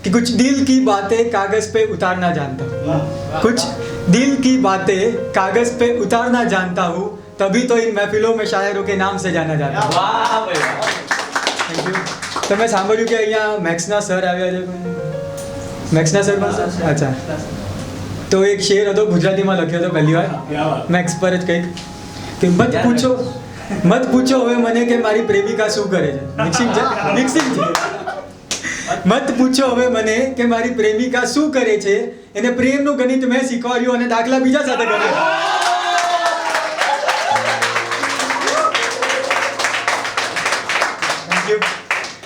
कि कुछ दिल की बातें कागज पे उतारना जानता हूँ, कुछ दिल की बातें कागज पे उतारना जानता हूँ, तभी तो इन महफिलों में शायरों के नाम से जाना जाता है। Thank you. तो मैं સાંભળ્યું કે અહીંયા મેક્સના સર આવ્યા છે। મેક્સના સર કોણ સર? અચ્છા, તો એક શેર હતો ગુજરાતીમાં લખ્યો હતો પહેલી વાર મેક્સ પર જ કંઈક કે મત પૂછો હવે મને કે મારી પ્રેમિકા શું કરે છે। મિક્સિંગ છે। મત પૂછો હવે મને કે મારી પ્રેમિકા શું કરે છે, એને પ્રેમનું ગણિત મેં શીખવાડ્યું અને દાખલા બીજા સાથે કરે।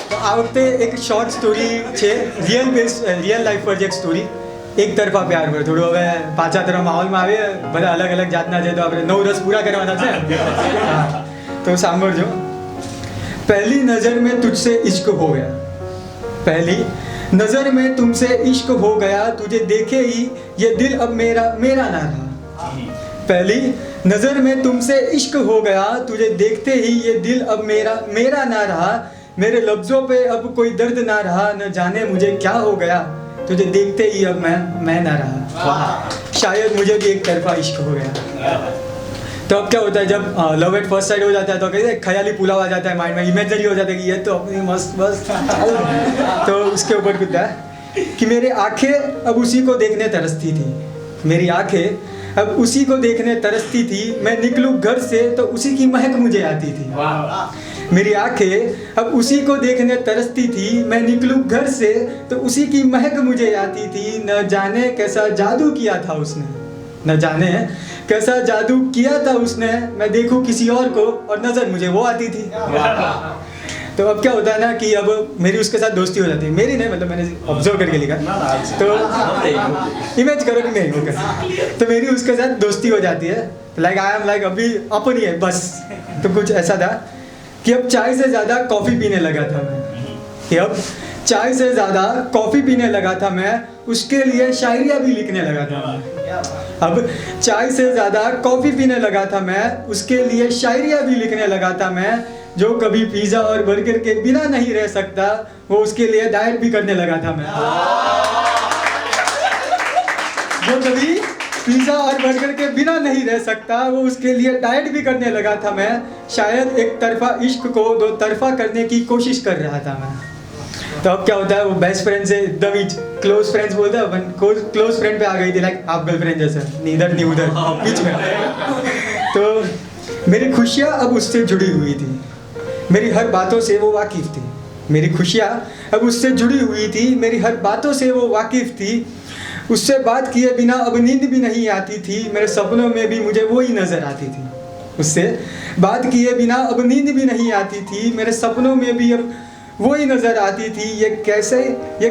તો આ વખતે એક શોર્ટ સ્ટોરી છે, રિયલ લાઈફ પર જે એક સ્ટોરી, એક તરફા પ્યાર પર। થોડું હવે પાછા તરફ માહોલમાં આવીએ, બધા અલગ અલગ જાતના છે, તો આપણે 9 રસ પૂરા કરવાના છે। तो સાંભળજો। पहली नजर में तुझसे इश्क हो गया, पहली नजर में तुमसे इश्क हो गया, तुझे देखे ही ये दिल अब मेरा ना रहा। पहली नजर में तुमसे इश्क हो गया, तुझे देखते ही ये दिल अब मेरा ना रहा। मेरे लफ्जों पे अब कोई दर्द ना रहा, न जाने मुझे क्या हो गया, तुझे देखते ही अब मैं ना रहा। शायद मुझे भी एक तरफा इश्क हो गया। तो अब क्या होता है, जब लव एट फर्स्ट साइड हो जाता है तो कहते हैं ख्याली पुलाव आ जाता है माइंड में, इमेजरी हो जाता है कि ये तो अपनी मस्त बस। तो उसके ऊपर कुछ है कि मेरी आंखें अब उसी को देखने तरसती थी, मेरी आंखें अब उसी को देखने तरसती थी। मैं निकलूं घर से तो उसी की महक मुझे आती थी। मेरी आंखें अब उसी को देखने तरसती थी, मैं निकलूं घर से तो उसी की महक मुझे आती थी। न जाने कैसा जादू किया था उसने, न जाने कैसा जादू किया था उसने, मैं देखूं किसी और को और नजर मुझे वो आती थी। तो अब क्या होता है ना कि अब मेरी उसके साथ दोस्ती हो जाती है, मेरी नहीं, मतलब मैंने ऑब्जर्व करके लिखा, तो इमेज करो कि नहीं होगा। तो मेरी उसके साथ दोस्ती हो जाती है, लाइक आई एम लाइक अभी अपनी है बस। तो कुछ ऐसा था कि अब चाय से ज़्यादा कॉफ़ी पीने लगा था मैं, कि अब चाय से ज़्यादा कॉफ़ी पीने लगा था मैं, उसके लिए शायरियाँ भी लिखने लगा था मैं। अब चाय से ज़्यादा कॉफ़ी पीने लगा था मैं, उसके लिए शायरियाँ भी लिखने लगा था मैं। जो कभी पिज़्ज़ा और बर्गर के बिना नहीं रह सकता, वो उसके लिए डाइट भी करने लगा था मैं। जो कभी पिज़्ज़ा और बर्गर के बिना नहीं रह सकता, वो उसके लिए डाइट भी करने लगा था मैं। शायद एक तरफा इश्क को 2 तरफा करने की कोशिश कर रहा था मैं। तो अब क्या होता है, वो बेस्ट फ्रेंड से एकदम ही क्लोज फ्रेंड्स बोलते हैं, क्लोज फ्रेंड पे आ गई थी, लाइक हाफ गर्लफ्रेंड जैसा, नी इधर नी उधर बीच में। तो मेरी खुशियाँ अब उससे जुड़ी हुई थी, मेरी हर बातों से वो वाकिफ़ थी। मेरी खुशियाँ अब उससे जुड़ी हुई थी, मेरी हर बातों से वो वाकिफ़ थी। उससे बात किए बिना अब नींद भी नहीं आती थी, मेरे सपनों में भी मुझे वो ही नज़र आती थी। उससे बात किए बिना अब नींद भी नहीं आती थी, मेरे सपनों में भी अब वो ही नज़र आती थी। ये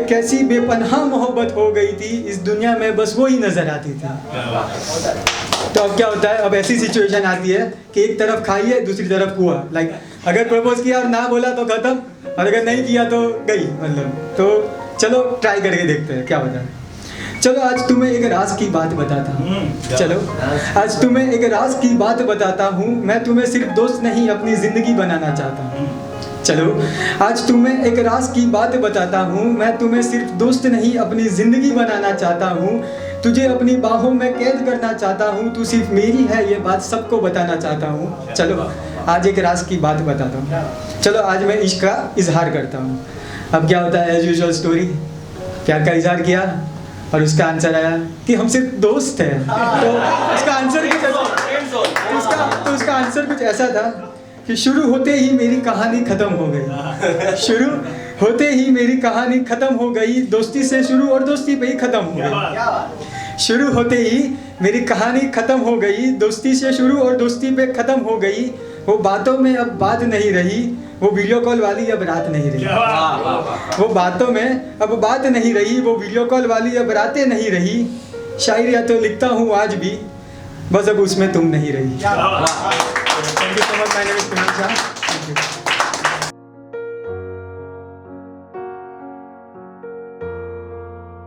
कैसी बेपनाह मोहब्बत हो गई थी, इस दुनिया में बस वो ही नज़र आती थी। तो अब क्या होता है, अब ऐसी सिचुएशन आती है कि एक तरफ खाई है, दूसरी तरफ कुआं, लाइक अगर प्रपोज किया और ना बोला तो ख़त्म, और अगर नहीं किया तो गई, मतलब। तो चलो ट्राई करके देखते हैं क्या होता है। चलो आज तुम्हें एक राज की बात बताता हूँ, चलो आज तुम्हें एक राज की बात बताता हूँ। मैं तुम्हें सिर्फ दोस्त नहीं अपनी ज़िंदगी बनाना चाहता हूँ। चलो आज तुम्हें एक राज की बात बताता हूँ, मैं तुम्हें सिर्फ दोस्त नहीं अपनी ज़िंदगी बनाना चाहता हूँ। तुझे अपनी बाहों में कैद करना चाहता हूँ, तू सिर्फ मेरी है ये बात सबको बताना चाहता हूँ। चलो आज एक राज की बात बताता हूँ, चलो आज मैं इश्क का इजहार करता हूँ। अब क्या होता है, एज यूजुअल स्टोरी, प्यार का इजहार किया और उसका आंसर आया कि हम सिर्फ दोस्त हैं। तो उसका आंसर कुछ ऐसा था कि शुरू होते ही मेरी कहानी ख़त्म हो गई, शुरू होते ही मेरी कहानी ख़त्म हो गई, दोस्ती से शुरू और दोस्ती पे ही ख़त्म हो गई। शुरू होते ही मेरी कहानी ख़त्म हो गई, दोस्ती से शुरू और दोस्ती पे ख़त्म हो गई। वो बातों में अब बात नहीं रही, वो वीडियो कॉल वाली अब रात नहीं रही। वो बातों में अब बात नहीं रही, वो वीडियो कॉल वाली अब रातें नहीं रही। शायरिया तो लिखता हूँ आज भी, बस अब उसमें तुम नहीं रही। Thank you so much, my name is Kunal Shah.